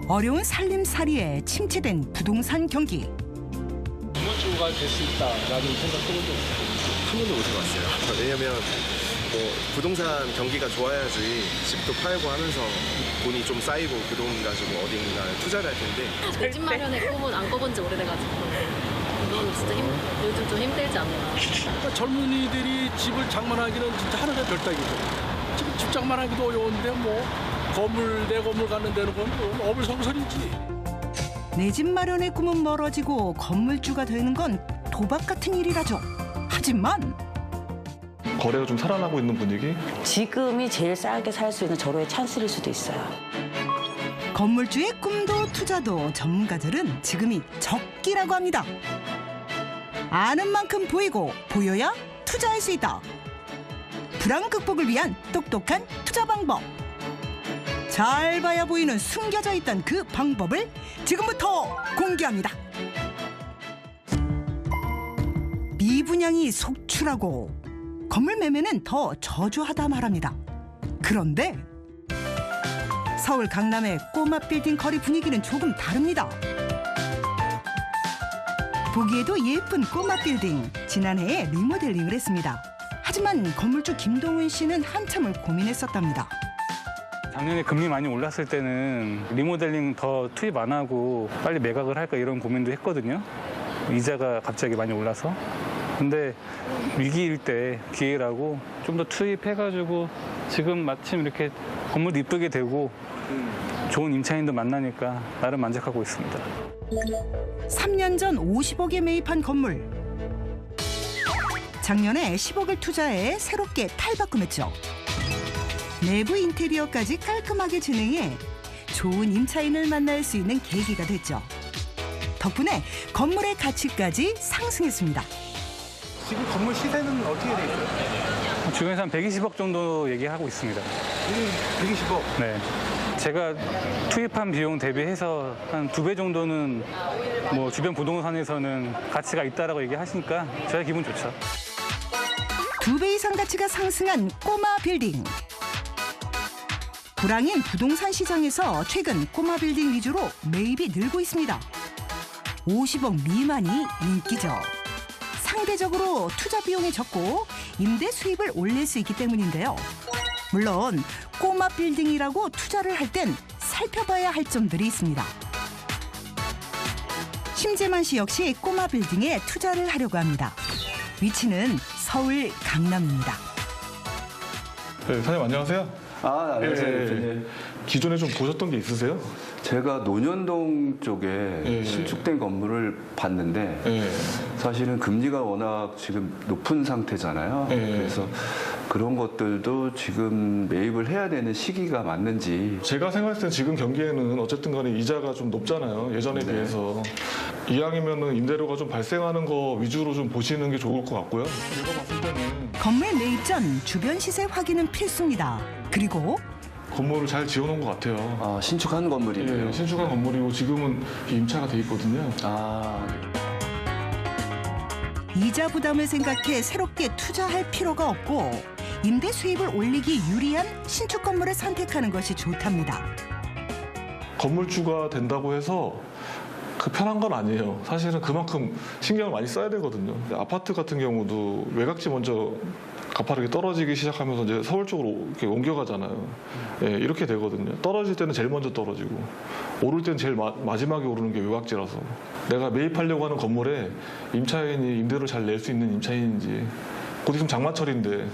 어려운 살림살이에 침체된 부동산 경기. 건물주가 될 수 있다라는 생각해본 적 없어요. 한 번도 못 해봤어요. 왜냐면 뭐 부동산 경기가 좋아야지 집도 팔고 하면서 돈이 좀 쌓이고 그 돈 가지고 어딘가 투자를 할 텐데. 내 집 마련의 꿈은 안 꿔본 지 오래돼가지고 이건 진짜 요즘 좀 힘들지 않나. 그러니까 젊은이들이 집을 장만하기는 진짜 하늘의 별따기죠. 지금 집 장만하기도 어려운데 뭐 내 건물 갖는 데는 건 어불성설이지. 내 집 마련의 꿈은 멀어지고 건물주가 되는 건 도박 같은 일이라죠. 하지만 거래가 좀 살아나고 있는 분위기? 지금이 제일 싸게 살 수 있는 절호의 찬스일 수도 있어요. 건물주의 꿈도 투자도 전문가들은 지금이 적기라고 합니다. 아는 만큼 보이고 보여야 투자할 수 있다. 불안 극복을 위한 똑똑한 투자 방법. 잘 봐야 보이는 숨겨져 있던 그 방법을 지금부터 공개합니다. 미분양이 속출하고 건물 매매는 더 저조하다 말합니다. 그런데 서울 강남의 꼬마 빌딩 거리 분위기는 조금 다릅니다. 보기에도 예쁜 꼬마 빌딩, 지난해에 리모델링을 했습니다. 하지만 건물주 김동훈 씨는 한참을 고민했었답니다. 작년에 금리 많이 올랐을 때는 리모델링 더 투입 안 하고 빨리 매각을 할까 이런 고민도 했거든요. 이자가 갑자기 많이 올라서. 근데 위기일 때 기회라고 좀 더 투입해가지고 지금 마침 이렇게 건물도 이쁘게 되고 좋은 임차인도 만나니까 나름 만족하고 있습니다. 3년 전 50억에 매입한 건물. 작년에 10억을 투자해 새롭게 탈바꿈했죠. 내부 인테리어까지 깔끔하게 진행해 좋은 임차인을 만날 수 있는 계기가 됐죠. 덕분에 건물의 가치까지 상승했습니다. 지금 건물 시세는 어떻게 돼 있어요? 주변에서 한 120억 정도 얘기하고 있습니다. 120억? 네. 제가 투입한 비용 대비해서 한 2배 정도는 뭐 주변 부동산에서는 가치가 있다라고 얘기하시니까 저야 기분 좋죠. 2배 이상 가치가 상승한 꼬마 빌딩. 불황인 부동산 시장에서 최근 꼬마 빌딩 위주로 매입이 늘고 있습니다. 50억 미만이 인기죠. 상대적으로 투자 비용이 적고 임대 수입을 올릴 수 있기 때문인데요. 물론 꼬마 빌딩이라고 투자를 할 땐 살펴봐야 할 점들이 있습니다. 심재만 씨 역시 꼬마 빌딩에 투자를 하려고 합니다. 위치는 서울 강남입니다. 네, 사장님 안녕하세요. 안녕하세요. 예, 대표님. 기존에 좀 보셨던 게 있으세요? 제가 논현동 쪽에 예. 신축된 건물을 봤는데 예. 사실은 금리가 워낙 지금 높은 상태잖아요. 예. 그래서 그런 것들도 지금 매입을 해야 되는 시기가 맞는지. 제가 생각했을 때 지금 경기에는 어쨌든 간에 이자가 좀 높잖아요. 예전에 네. 비해서. 이왕이면은 임대료가 좀 발생하는 거 위주로 좀 보시는 게 좋을 것 같고요. 제가 봤을 때는 건물 매입 전 주변 시세 확인은 필수입니다. 그리고 건물을 잘 지어놓은 것 같아요. 신축한 건물이네요. 예, 신축한 건물이고 지금은 임차가 돼 있거든요. 이자 부담을 생각해 새롭게 투자할 필요가 없고 임대 수입을 올리기 유리한 신축 건물을 선택하는 것이 좋답니다. 건물주가 된다고 해서 그 편한 건 아니에요. 사실은 그만큼 신경을 많이 써야 되거든요. 아파트 같은 경우도 외곽지 먼저 가파르게 떨어지기 시작하면서 이제 서울 쪽으로 이렇게 옮겨가잖아요. 예, 이렇게 되거든요. 떨어질 때는 제일 먼저 떨어지고 오를 때는 제일 마지막에 오르는 게 외곽지라서 내가 매입하려고 하는 건물에 임차인이 임대료를 잘 낼 수 있는 임차인인지 곧 있으면 장마철인데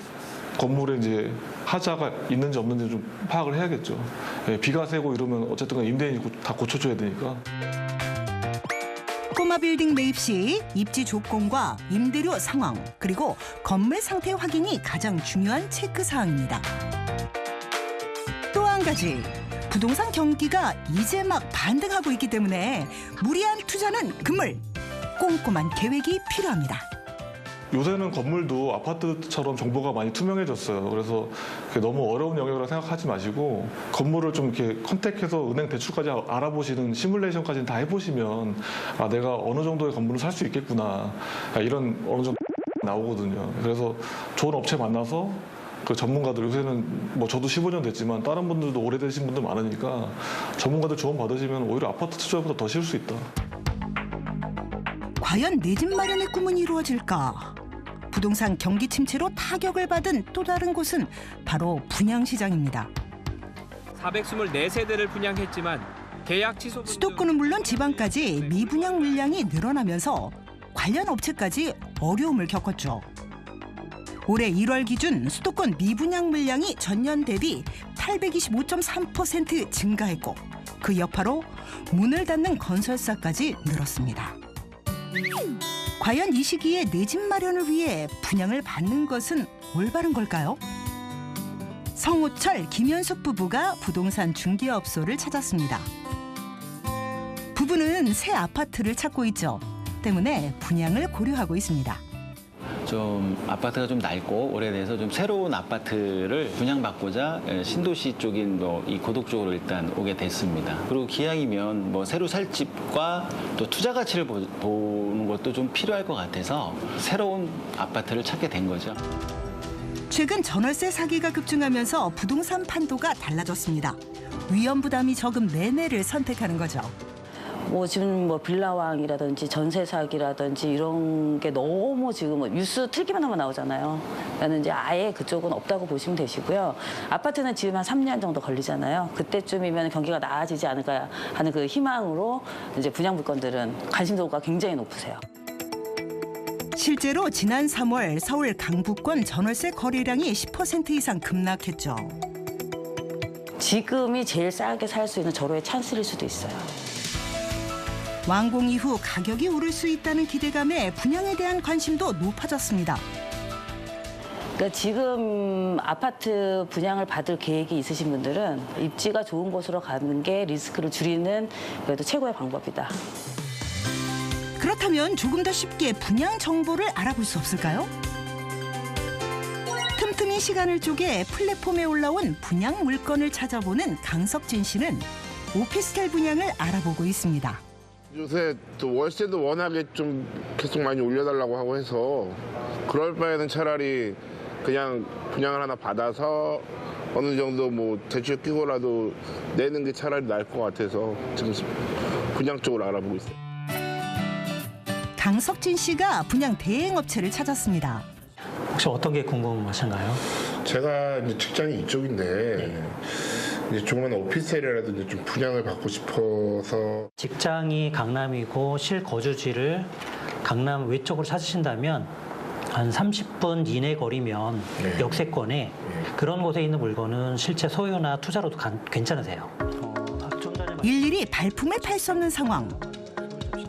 건물에 이제 하자가 있는지 없는지 좀 파악을 해야겠죠. 예, 비가 새고 이러면 어쨌든 임대인이 다 고쳐줘야 되니까. 꼬마 빌딩 매입 시 입지 조건과 임대료 상황 그리고 건물 상태 확인이 가장 중요한 체크 사항입니다. 또 한 가지 부동산 경기가 이제 막 반등하고 있기 때문에 무리한 투자는 금물 꼼꼼한 계획이 필요합니다. 요새는 건물도 아파트처럼 정보가 많이 투명해졌어요. 그래서 너무 어려운 영역이라고 생각하지 마시고 건물을 좀 이렇게 컨택해서 은행 대출까지 알아보시는 시뮬레이션까지는 다 해보시면 내가 어느 정도의 건물을 살 수 있겠구나 이런 어느 정도 나오거든요. 그래서 좋은 업체 만나서 그 전문가들 요새는 뭐 저도 15년 됐지만 다른 분들도 오래되신 분들 많으니까 전문가들 조언 받으시면 오히려 아파트 투자보다 더 쉬울 수 있다. 과연 내 집 마련의 꿈은 이루어질까? 부동산 경기 침체로 타격을 받은 또 다른 곳은 바로 분양시장입니다. 424세대를 분양했지만 계약 취소. 수도권은 물론 지방까지 미분양 물량이 늘어나면서 관련 업체까지 어려움을 겪었죠. 올해 1월 기준 수도권 미분양 물량이 전년 대비 825.3% 증가했고 그 여파로 문을 닫는 건설사까지 늘었습니다. 과연 이 시기에 내 집 마련을 위해 분양을 받는 것은 올바른 걸까요? 성호철, 김현숙 부부가 부동산 중개업소를 찾았습니다. 부부는 새 아파트를 찾고 있죠. 때문에 분양을 고려하고 있습니다. 좀 아파트가 좀 낡고 오래돼서 좀 새로운 아파트를 분양받고자 신도시 쪽인 이 고덕 쪽으로 일단 오게 됐습니다. 그리고 기왕이면 새로 살 집과 또 투자 가치를 보는 것도 좀 필요할 것 같아서 새로운 아파트를 찾게 된 거죠. 최근 전월세 사기가 급증하면서 부동산 판도가 달라졌습니다. 위험 부담이 적은 매매를 선택하는 거죠. 지금 빌라왕이라든지 전세 사기라든지 이런 게 너무 지금 뉴스 틀기만 하면 나오잖아요. 그러니까 이제 아예 그쪽은 없다고 보시면 되시고요. 아파트는 지금 한 3년 정도 걸리잖아요. 그때쯤이면 경기가 나아지지 않을까 하는 그 희망으로 이제 분양 물건들은 관심도가 굉장히 높으세요. 실제로 지난 3월 서울 강북권 전월세 거래량이 10% 이상 급락했죠. 지금이 제일 싸게 살 수 있는 절호의 찬스일 수도 있어요. 완공 이후 가격이 오를 수 있다는 기대감에 분양에 대한 관심도 높아졌습니다. 그러니까 지금 아파트 분양을 받을 계획이 있으신 분들은 입지가 좋은 곳으로 가는 게 리스크를 줄이는 그래도 최고의 방법이다. 그렇다면 조금 더 쉽게 분양 정보를 알아볼 수 없을까요? 틈틈이 시간을 쪼개 플랫폼에 올라온 분양 물건을 찾아보는 강석진 씨는 오피스텔 분양을 알아보고 있습니다. 요새 또 월세도 워낙에 좀 계속 많이 올려달라고 하고 해서 그럴 바에는 차라리 그냥 분양을 하나 받아서 어느 정도 대출 끼고라도 내는 게 차라리 나을 것 같아서 지금 분양 쪽으로 알아보고 있어요. 강석진 씨가 분양 대행업체를 찾았습니다. 혹시 어떤 게 궁금하신가요? 제가 이제 직장이 이쪽인데 이제 조그만 오피스텔이라도 이제 좀 분양을 받고 싶어서. 직장이 강남이고 실거주지를 강남 외쪽으로 찾으신다면 한 30분 이내 거리면 역세권에 그런 곳에 있는 물건은 실제 소유나 투자로도 괜찮으세요. 일일이 발품을 팔 수 없는 상황.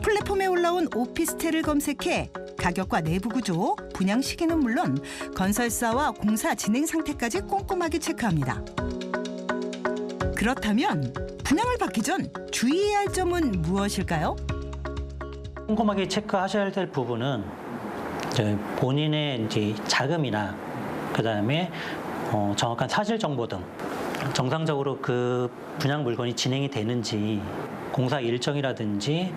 플랫폼에 올라온 오피스텔을 검색해 가격과 내부 구조, 분양 시기는 물론 건설사와 공사 진행 상태까지 꼼꼼하게 체크합니다. 그렇다면 분양을 받기 전 주의해야 할 점은 무엇일까요? 꼼꼼하게 체크하셔야 될 부분은 본인의 자금이나 그다음에 정확한 사실 정보 등 정상적으로 그 분양 물건이 진행이 되는지 공사 일정이라든지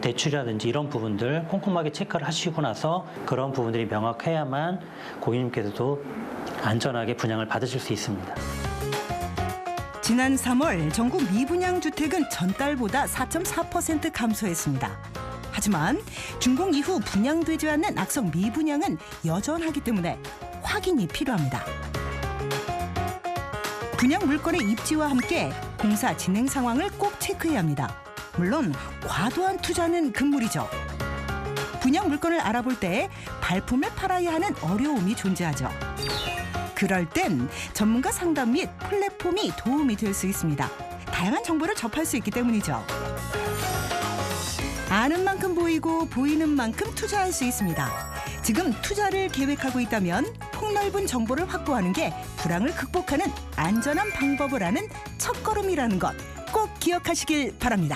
대출이라든지 이런 부분들 꼼꼼하게 체크를 하시고 나서 그런 부분들이 명확해야만 고객님께서도 안전하게 분양을 받으실 수 있습니다. 지난 3월 전국 미분양 주택은 전달보다 4.4% 감소했습니다. 하지만 준공 이후 분양되지 않는 악성 미분양은 여전하기 때문에 확인이 필요합니다. 분양 물건의 입지와 함께 공사 진행 상황을 꼭 체크해야 합니다. 물론 과도한 투자는 금물이죠. 분양 물건을 알아볼 때 발품을 팔아야 하는 어려움이 존재하죠. 그럴 땐 전문가 상담 및 플랫폼이 도움이 될 수 있습니다. 다양한 정보를 접할 수 있기 때문이죠. 아는 만큼 보이고 보이는 만큼 투자할 수 있습니다. 지금 투자를 계획하고 있다면 폭넓은 정보를 확보하는 게 불황을 극복하는 안전한 방법을 아는 첫걸음이라는 것 꼭 기억하시길 바랍니다.